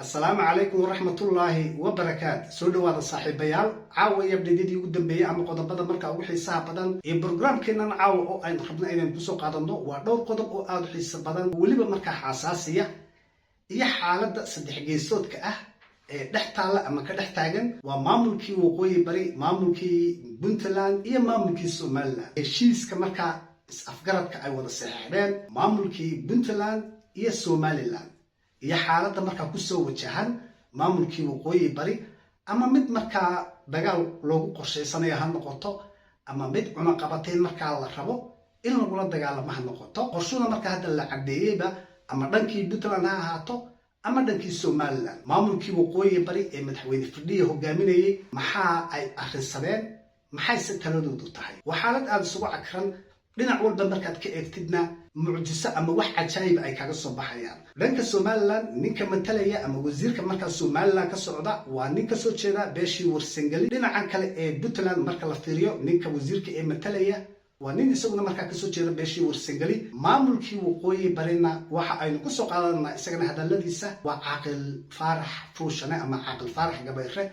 السلام عليكم ورحمة الله وبركاته سودو هذا صاحب بيال عاو يبدأ دي قدام بيا أما قدام بدن مركا أو حساب بدن البرنامج كنا عاو أو أين خبنا إن بسوق قادم نو ودور قدام أو أو حساب بدن واللي بمركا حساسية هي حالة صدق جيسود كأه دحتالا أما كدحتاجن وماملكي وقوي بري ماملكي بنتلان إيه ماملكي سومالا الشيس كمركا أفكارك كأي ولا سحرين ماملكي بنتلان إيه سوماليلان iyo xaaladda markaa ku soo wajahan maamulkii waqooyi bari ama mid markaa dagaal loogu qorsheysanayo ha noqoto ama mid cunaqabateyn markaa la rabo in lagula dagaalamo ha noqoto qorshuna markaa hadda la cadeeyeyba ama dhankii Puntland ha ahaato ama dhankii Somaliland maamulkii waqooyi bari ee madaxweyne Firdhiye hogaaminayay maxaa ay akhrisadeen maxay si taladoodu tahay waa xaalad aad isugu cakran dhinac walba markaad ka eegtidna mucjiso ama wax cajaayib ay kaga soo baxayaan dhanka Somaliland ninka matalaya ama wasiirka markaa Somaliland ka socda waa nin ka soo jeeda beeshii warsangali dhinacan kale ee Puntland marka la fiiriyo ninka wasiirka ee matalaya waa nin isaguna markaa ka soo jeeda beeshii warsangali maamulkii waqooyi barina waxa aynu ku soo qaadanaa isagana hadaladiisa waa Caaqil Faarax Fuushane ama Caaqil Faarax Gabayre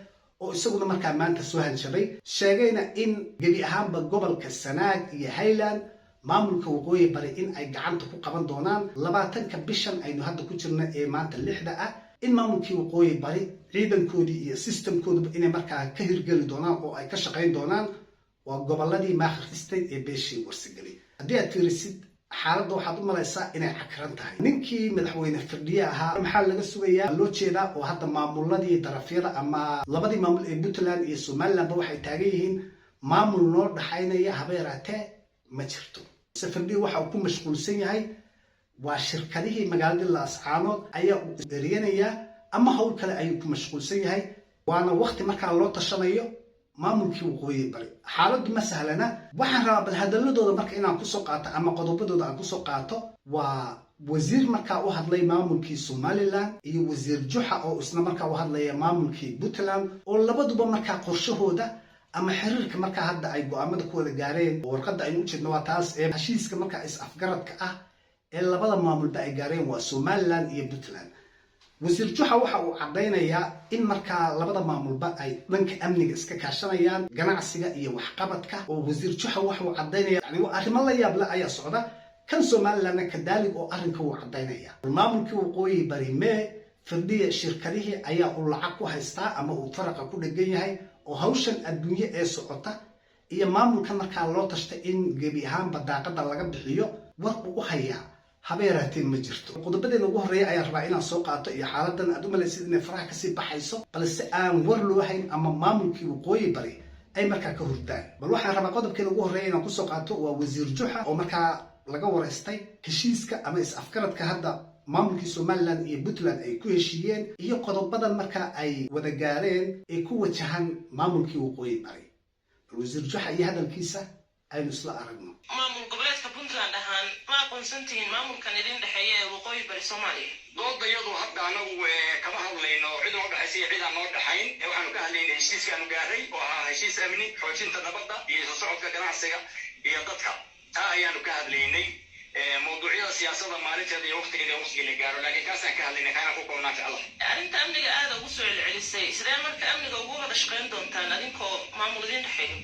oo isaguna markaa maanta soo hanjabay sheegayna in gebi ahaanba gobolka Sanaag iyo Highland maamulka waqooyi bari in ay gacanta ku qaban doonaan 20ka bishan aynu hadda ku jirna ee maanta 6da ah in maamulkii waqooyi bari ciidankoodii iyo systemkoodu inay markaa ka hirgeli doonaan oo ay ka shaqeyn doonaan waa goboladii maakhiristay ee beeshii warsangali haddii aad fiirisid xaaladda waxaad u malaysaa inay cakran tahay ninkii madaxweyne Firdhiye ahaa maxaa laga sugayaa loo jeedaa oo hadda maamuladii darafyada ama labadii maamul ee Puntland iyo Somaliland waxay taagan yihiin maamul noo dhaxaynaya habeeraatee ma jirto Firdhiye waxa uu ku mashquulsan yahay waa shirkadihii magaalada Laascaanood ayaa u dheeriyanaya ama hawl kale ayuu ku mashquulsan yahay waana waqti markaa loo tashanayo maamulkii waqooyi bari xaaladdu ma sahlana waxaan rabaa bal hadaladooda marka inaan ku soo qaato ama qodobadooda aan ku soo qaato waa wasiir markaa u hadlay maamulkii Somaliland iyo wasiir Juxa oo isna markaa u hadlaya maamulkii Puntland oo labaduba markaa qorshahooda ama xiriirka markaa hadda ay go'aamada ku wada gaareen warqadda aynu u jeedno waa taas ee heshiiska markaa is afgaradka ah ee labada maamulba ay gaareen waa Somaliland iyo Puntland wasiir Juxa waxa uu cadeynayaa in markaa labada maamulba ay dhanka amniga iska kaashanayaan ganacsiga iyo waxqabadka oo wasiir Juxa waxa uu cadeynayaa yani arrimo la yaab leh ayaa socda kan Somaliland kadaalig oo arrinka uu cadeynaya maamulkii waqooyi bari Firdhiye shirkadihii ayaa uu lacag ku haystaa ama uu faraqa ku dhagan yahay oo hawshan adduunyo ee socota iyo maamulka markaa loo tashtay in gebi ahaanba daaqada laga bixiyo war uu hayaa habeerateen ma jirto qodobadeena ugu horeeya ayaan rabaa inaan soo qaato iyo xaaladan aad u malaysid inay faraha kasii baxayso balse aan war loo hayn ama maamulkii waqooyi bari ay markaa ka hurdaan bal waxaan rabaa qodobkeena ugu horeeya inaan kusoo qaato waa wasiir Juxa oo markaa laga wareystay heshiiska ama is afgaradka hadda maamulkii Somaliland iyo Puntland ay ku heshiiyeen iyo qodobadan markaa ay wada gaareen ee ku wajahan maamulkii waqooyi bari wasiir Juxa iyo hadalkiisa aynu isla aragno maamul goboleedka Puntland ahaan ma aqoonsantiin maamulkan idin dhaxeeya ee waqooyi bari Soomaaliya doodayadu hadda anagu kama hadlayno cid oo dhaxaysa cid aan noo dhaxayn waxaanu ka hadlaynay heshiiskaanu gaaray oo ahaa heshiis amni xoojinta nabadda iyo soo socodka ganacsiga iyo dadka taa ayaanu ka hadlaynay موضوعية سياسة مالية هذه وقت كده وصل للجار لكن كاسن كهلنا كنا كوكو نافع الله. أنت أمني هذا وصل للعلسي سلام أنت أمني جوجو هذا شقين دون تان أدينكو معمولين حين.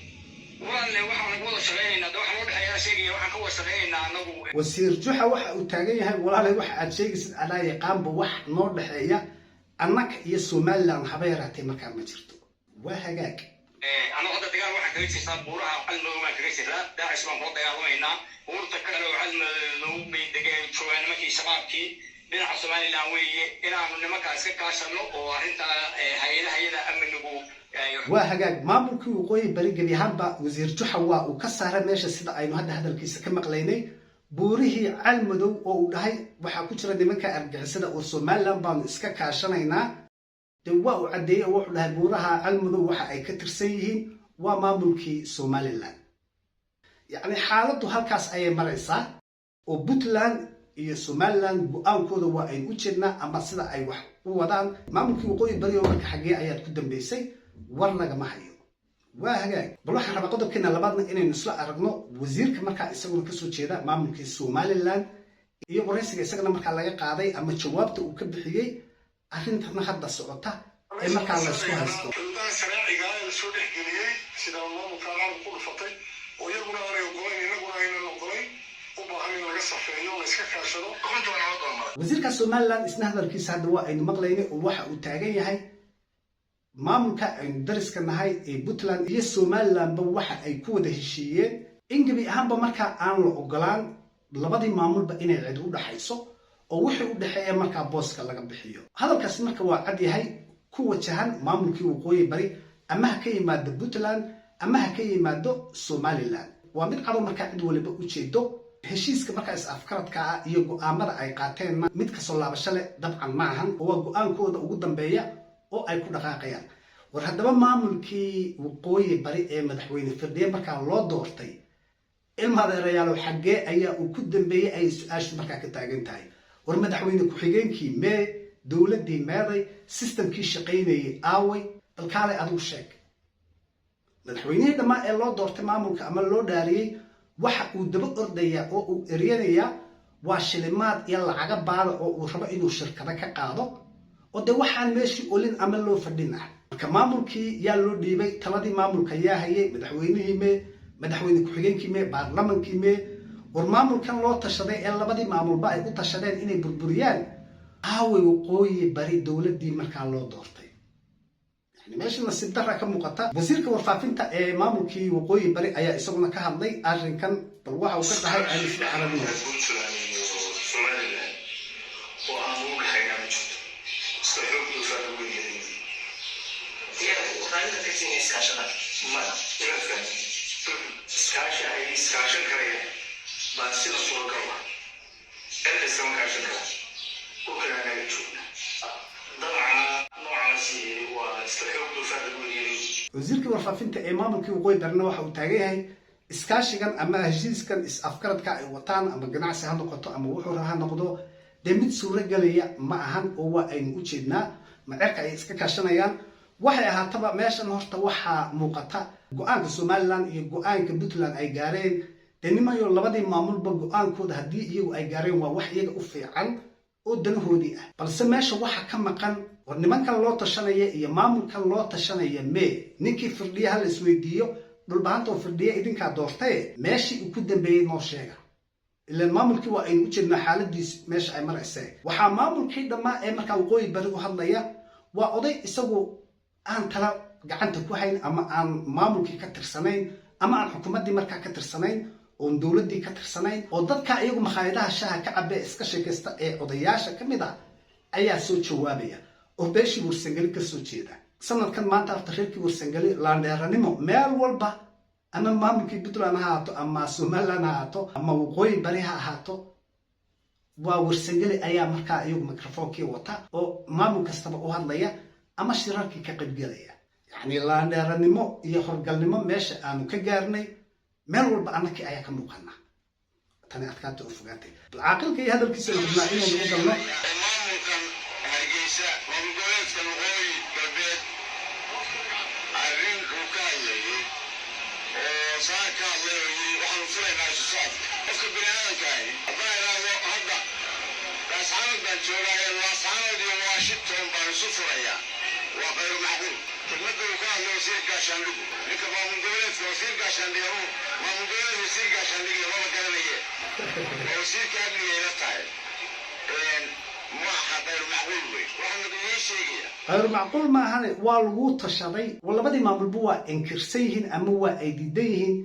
والله وحنا نقول شغالين ده وحنا نقول حياة شيء وحنا نقول شغالين نبو. وسير Juxa waxa uu taagan yahay walaal waxa aad sheegaysid anaa yaqaan ba wax noo dhaxeeya annaka iyo Somaliland habeeraatay markaa ma jirto waa hagaag أنا قد تجار واحد كريس حساب بورها علم ما كريس لا داعش ما هو ضياع وينا ورتك لو علم لو بيدقين شو أنا ما كي شباب كي بين عصماني لاوية أنا من ما كاسك كاشلو وأنت هيدا أمن نبو وهاجاج maamulkii waqooyi bari gebi ahaanba wasiir Juxa waa uu ka saaray meesha sida aynu hadalkiisa ka maqlaynay buurihii calmadow oo uu dhahay waxa ku jira nimanka argixisada oo Somaliland baan iska kaashanaynaa waa uu cadeeyay oo wuxuu dhahay buuraha calmadow waxa ay ka tirsan yihiin waa maamulkii Somaliland yani xaaladdu halkaas ayay maraysaa oo Puntland iyo Somaliland go'aankooda waa ay u jirnaa ama sida ay wax u wadaan maamulkii waqooyi bari oo marka xagee ayaad ku dambeysay war lagama hayo waa hagaag bal waxaan rabaa qodobkeena labaadna inaynu isla aragno wasiirka markaa isaguna ka soo jeeda maamulkii Somaliland iyo wareysiga isagana markaa laga qaaday ama jawaabta uu ka bixiyay arrintana hadda socota ee markaa la isku haysto xuduudaha sharciga ee lasoo dhexgeliyey sida maamulka caalamka ku dhufatay oo iyaguna aanay ogolayn inaguna aynan ogolayn u baahan in laga safeeyo la iska kaashado runtoona la doonmara wasiirka Somaliland isna hadalkiisa hadda waa aynu maqlaynay oo waxa uu taagan yahay maamulka aynu dariska nahay ee Puntland iyo Somalilandba waxa ay ku wada heshiiyeen in gabi ahaanba markaa aan la ogolaan labadii maamulba inay cid u dhaxayso oo wixii u dhaxeeya markaa booska laga bixiyo hadalkaas marka waa cad yahay ku wajahan maamulkii waqooyi bari ama ha ka yimaado Puntland ama ha ka yimaado Somaliland waa mid cado markaa cid waliba u jeedo heshiiska markaa is afkaradka ah iyo go'aamada ay qaateen mid ka soo laabasho leh dabcan ma ahan oo waa go'aankooda ugu dambeeya oo ay ku dhaqaaqayaan war haddaba maamulkii waqooyi bari ee madaxweyne Firdhiye markaa loo doortay ilmadeerayaal xagee ayaa uu ku dambeeyay ay su'aashu markaa ka taagan tahay war madaxweyne ku-xigeenkii mee dowladdii meeday systemkii shaqaynayay aaway dalkaale adigu sheeg madaxweynihii dhammaa ee loo doortay maamulka ama loo dhaariyey waxa uu daba ordayaa oo uu eryanayaa waa shilimaad iyo lacaga baada oo uu rabo inuu shirkado ka qaado oo dee waxaan meeshii olin ama loo fadhin ah marka maamulkii yaa loo dhiibay taladii maamulka yaa hayay madaxweynihii mee madaxweyne ku-xigeenkii mee baarlamankii mee war maamulkan loo tashaday ee labadii maamulba ay u tashadeen inay burburiyaan aaway waqooyi bari dowladdii markaa loo doortay yani meesha nasiib darra ka muuqata wasiirka warfaafinta ee maamulkii waqooyi bari ayaa isaguna ka hadlay arrinkan bal waxa uu ka dhahay aan isla carabino iskaashan karaya baa sida suuragal ah erkaysan kaashan kara dhulkan anaga joogna dabca noocaasi waa iska xoog dulfaad lagu yeelay wasiirkii warfaafinta ee maamulkii waqooyi barina waxa uu taagan yahay iskaashigan ama heshiiskan is afkaradka ay wataan ama ganacsi ha noqoto ama wuxuu ha noqdo dee mid suuragelaya ma ahan oo waa aynu u jeednaa macerka ay iska kaashanayaan waxay ahaataba meeshan horta waxaa muuqata go'aanka Somaliland iyo go'aanka Puntland ay gaareen denimayo labadii maamulba go'aankooda haddii iyagu ay gaareen waa wax iyaga u fiican oo danahoodii ah balse meesha waxa ka maqan war nimankan loo tashanaya iyo maamulkan loo tashanaya mee ninkii Firdhiye hal isweydiiyo dhulbaanta oo Firdhiye idinkaa doortay meeshii uu ku dambeeyay noo sheega ilaan maamulkii waa aynu u jeednaa xaaladiis meesha ay maraysay waxaa maamulkii dhammaa ee markaa waqooyi bari u hadlaya waa oday isagu aan tala gacanta ku hayn ama aan maamulkii ka tirsanayn ama aan xukuumaddii markaa ka tirsanayn oon dowladdii ka tirsanayn oo dadka iyagu makhaayadaha shaaha ka cabee iska sheekaysta ee odayaasha ka mid ah ayaa soo jawaabaya oo beeshii warsangali ka soo jeeda sanadkan maanta after reerkii warsangali laandheeranimo meel walba ama maamulkii Puntland ha ahaato ama Somaliland ha ahaato ama waqooyi bari ha ahaato waa warsangali ayaa markaa iyagu mikrofoonkii wata oo maamul kastaba u hadlaya ama shirarkii ka qaybgalaya yani laandheeranimo iyo horgalnimo meesha aanu ka gaarnay meel walba annakii ayaa ka muuqana tani adkaanta u fogaatay bal caaqilka iyo hadalkiisa la hubnaa inaynu u galno maamulkan hargeysa maamulgoboleedka waqooyi galbeed arrin uu ka hadlayay oo saa ka hadlay oo yiri waxaanu furaynaa isu socodka qofka bini aadamka ahi haddaan idhaahdo hadda laascaanood baan joogaaye laascaanood iyo washington baan isu furayaa waa qayru macquul khidmadda uu ka hadlay wasiir gaashaandhigu ninka maamul goboleedka wasiir gaashaandhiga maamul goboleed wasiir gaashaandhiga lama garanaye waa wasiirka amniga ila tahay maaha qayru macquul wey waxaan idiin sheegaya qayru macquul maahane waa lagu tashaday labadii maamulba waa inkirsan yihiin ama waa ay diidan yihiin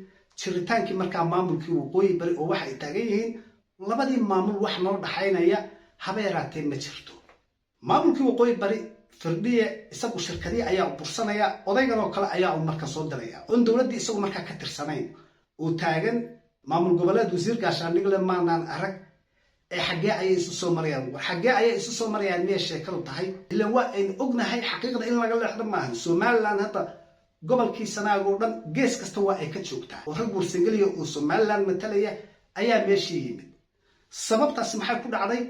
jiritaankii markaa maamulkii waqooyi bari oo waxa ay taagan yihiin labadii maamul wax noo dhaxaynaya haba yaraatee ma jirto maamulkii waqooyi bari Firdhiye isagu shirkadii ayaa u bursanaya odaygan oo kale ayaa uu markaa soo diraya oo dowladdii isagu markaa ka tirsanayn oo taagan maamul goboleed wasiir gaashaandhig leh maanaan arag ee xagee ayay isu soo marayaan war xagee ayay isu soo marayaan miyay sheekadu tahay ilaa waa aynu ognahay xaqiiqda in laga leexdo maahan Somaliland hadda gobolkii Sanaag oo dhan gees kasta waa ay ka joogtaa oo rag warsangaliya oo Somaliland matalaya ayaa meeshii yimid sababtaas maxay ku dhacday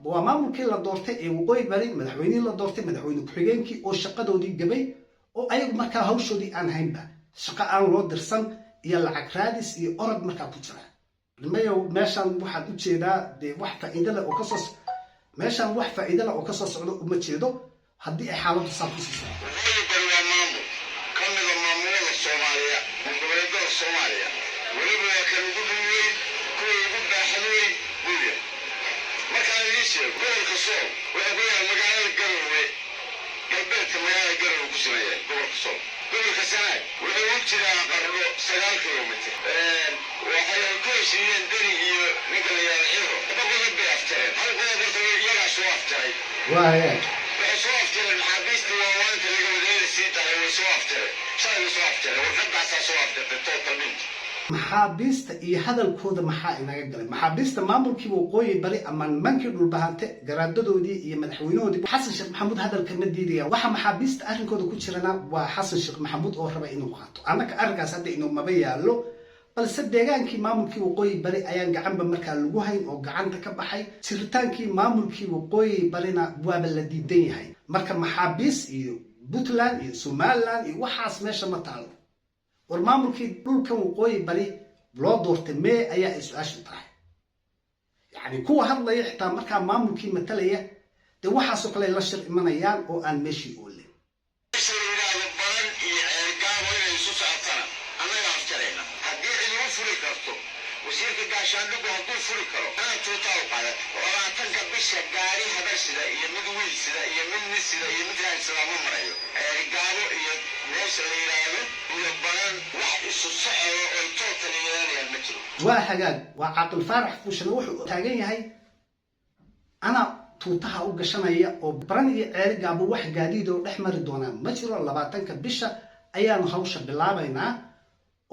waa maamulkii la doortay ee waqooyi bari madaxweynihii la doortay madaxweyne ku-xigeenkii oo shaqadoodii gabay oo ayagu markaa hawshoodii aan haynba shaqo aan loo dirsan iyo lacag raadis iyo orod markaa ku jira nimayow meeshan waxaad u jeedaa dee wax faa'iido leh oo kasoo meeshaan wax faa'iido leh oo ka soo socdo uma jeedo haddii ay xaaladdu saa ku sii socoto. waqooyi bari waa maamul ka mida maamulada soomaaliya goboleedyada soomaaliya weliba waa kan ugu dhow weyn kuwa ugu baaxad weyn buuya markaan idiin sheego gobolka sool wuxuu ku yahay magaalada garowe galbeedka magaalada garowe ku sameeya gobolka sool gobolka sanaag wuxuu u jiraa qarno 9 kilomitir waxay ku heshiiyeen deri iyo ninka la yidhahdo ciro laba qodob bay afjareen hal qodob horta iyagaa soo afjaray waaya waxay soo afjareen maxaabiistii waawaanta laga wadayna sii dahay way soo afjareen shalayga soo afjareen warqadaasaa soo afjartay totalminta maxaabiista iyo hadalkooda maxaa inaga galay maxaabiista maamulkii waqooyi bari ama nimankii dhulbahante garaadadoodii iyo madaxweynahoodii xasan sheekh maxamuud hadalka ma diidaya waxa maxaabiista arrinkooda ku jirana waa xasan sheekh maxamuud oo raba inuu qaato annaka arrinkaas hadda inuu maba yaallo balse deegaankii maamulkii waqooyi bari ayaan gacanba markaa lagu hayn oo gacanta ka baxay jiritaankii maamulkii waqooyi barina waaba la diidan yahay marka maxaabiis iyo puntland iyo somaliland iyo waxaas meesha ma taalo war maamulkii dhulkan waqooyi bari loo doortay mee ayaa ay su-aashu tahay yacni kuwa hadlaya xitaa markaa maamulkii matalaya dee waxaasoo kale la shir imanayaan oo aan meeshii oolin meesha la yidhaahdo baran iyo ceergaabo inay isu socotana annaga afjarayna haddii cid ugu furi karto wasiirka gaashaandhigu hadduu furi karo anaa tuutaa u qaada 20-ka bisha gaari habarsida iyo mid wiilsida iyo mid nisida iyo mid raansida ma marayo ceergaabo iyo meesha la yidhaahdo iyo baran wax isu socodo oy tootala yeelanayaan ma jiro waa hagaag waa caaqil faarax fuushana wuxuu taagan yahay ana tuutaha u gashanaya oo baran iyo ceerigaabo wax gaadiid oo dhex mari doonaa ma jiro 20-ka bisha ayaanu hawsha bilaabaynaa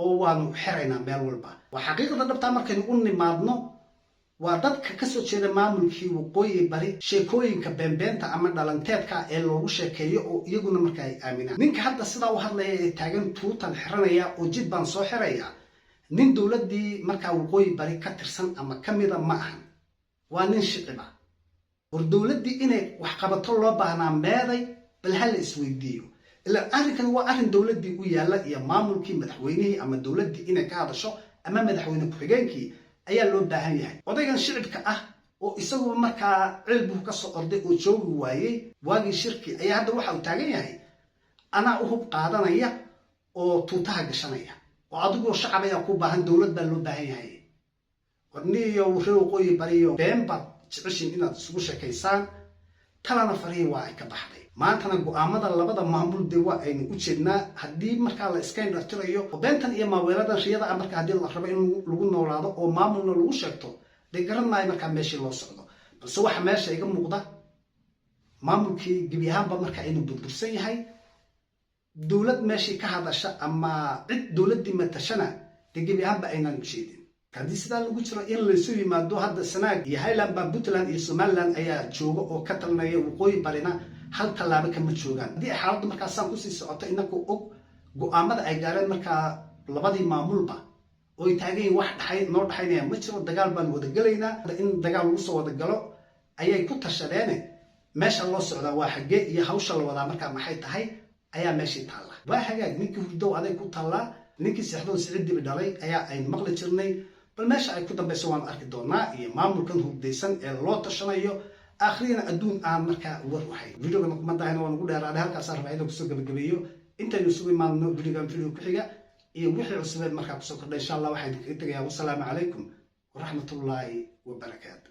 oo waanu xiraynaa meel walba waa xaqiiqada dhabtaa markaynu u nimaadno waa dadka ka soo jeeda maamulkii waqooyi bari sheekooyinka beenbeenta ama dhalanteedka ee loogu sheekeeyo oo iyaguna markaa ay aaminaan ninka hadda sidaa u hadlaya ee taagan tuutan xiranaya oo jid baan soo xiraya nin dowladdii markaa waqooyi bari ka tirsan ama ka mida ma ahan waa nin shiciba war dowladdii inay wax qabato loo baahnaa meeday bal ha la isweydiiyo ilaa arrinkan waa arrin dowladdii u yaalla iyo maamulkii madaxweynihii ama dowladdii inay ka hadasho ama madaxweyne ku-xigeenkii ayaa loo baahan yahay odaygan shicibka ah oo isaguba markaa cilbuhu ka soo orday oo joogi waayey waagii shirki ayaa hadda waxa uu taagan yahay anaa u hub qaadanaya oo tuutaha gashanaya oo adigoo shacab ayaa ku baahan dowlad baa loo baahan yahay warniyo reer waqooyi bariyo been baad jeceshiin inaad isugu sheekaysaan talana farihii waa ay ka baxday maantana go'aamada labada maamul dee waa aynu u jeednaa haddii markaa la iska indhartirayo oo beentan iyo maaweeladan riyada ah marka haddii la rabo in lagu noolaado oo maamulna lagu sheegto dee garan maayo markaa meeshii loo socdo balse waxa meesha iga muuqda maamulkii gebi ahaanba marka inuu burbursan yahay dowlad meeshii ka hadasha ama cid dowladdii matashana dee gebi ahaanba aynaan u jeedin haddii sidaa lagu jiro in laysu yimaado hadda sanaag iyo highland baa puntland iyo somaliland ayaa jooga oo ka talinaya waqooyi barina hal tallaabo kama joogaan haddii ay xaaladdu markaasaan kusii socoto inakoo og go'aamada ay gaareen markaa labadii maamulba oo ay taagan yihin wax noo dhaxaynaya ma jiro dagaal baan wada gelaynaa in dagaal lagu soo wada galo ayay ku tashadeene meesha loo socdaa waa xaggee iyo hawsha la wadaa markaa maxay tahay ayaa meeshii taalla waa hagaag ninkii hurdow aday ku taallaa ninkii seexdoon sicidibi dhalay ayaa aynu maqli jirnay bal meesha ay ku dambayso waanu arki doonaa iyo maamulkan hurdaysan ee loo tashanayo aakhirina adduun aan markaa war wahay videogan kuma dahayna waan ugu dheeraaday halkaasaan rabaa inaan kusoo gabagabeeyo intaynu isugu imaadno videogan video ku xiga iyo wixii cusubeed markaa kusoo kordhay insha allah waxaan idinkaga tegayaa wasalaamu calaykum waraxmatullaahi wabarakaatu